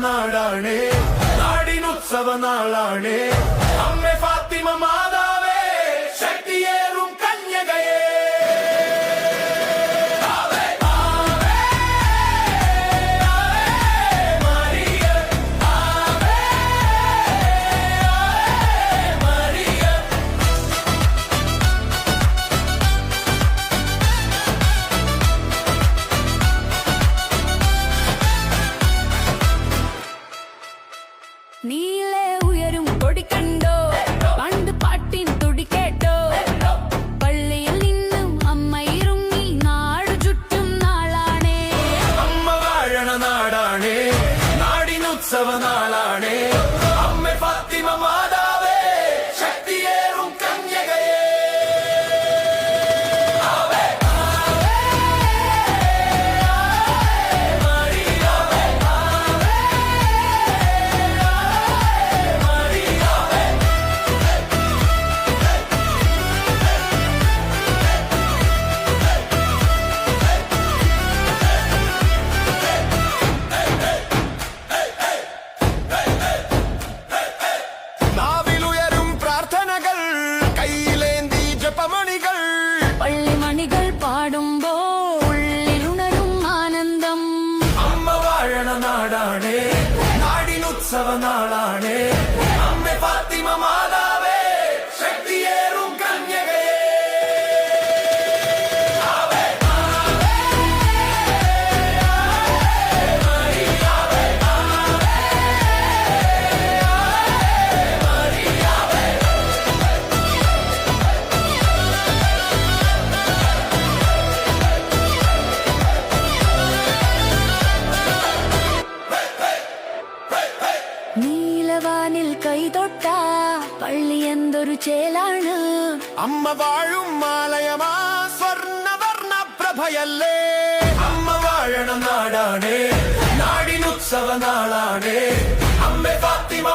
നാടാണ്, നാടിനുത്സവ നാളാണ്. അമ്മേ ഫാത്തിമ മാതാവേ, ശക്തിയേറും കന്യകയേ. നീളെ ഉയരും കൊടി കണ്ടോ, പണ്ട് പാട്ടിൻ തുടി കേട്ടോ. പള്ളിയിൽ നിന്നും അമ്മ ഇറങ്ങി നാടു ചുറ്റും നാളാണേ. അമ്മ വാഴണ നാടാണ്, നാടിനുത്സവ നാളാണ്. അമ്മേ ഫാത്തിമ മാതാവേ, ശക്തിയേറും കന്യകയേ. പള്ളിമണികൾ പാടുമ്പോൾ ഉള്ളിലുണരും ആനന്ദം. അമ്മ വാഴണ നാടാണ്, നാടിനുത്സവ നാളാണ്. അമ്മേ ഫാത്തിമ മാതാവേ, ശക്തിയേറും കന്യകയേ. നീലവാനിൽ കൈതൊട്ട പള്ളി എന്തൊരു ചേലാണ്. അമ്മ വാഴും മാലയമാ, സ്വർണ്ണവർണ്ണ പ്രഭയല്ലേ. അമ്മ വാഴണ നാടാണ്, നാടിനുത്സവ നാളാണ്. അമ്മേ ഫാത്തിമ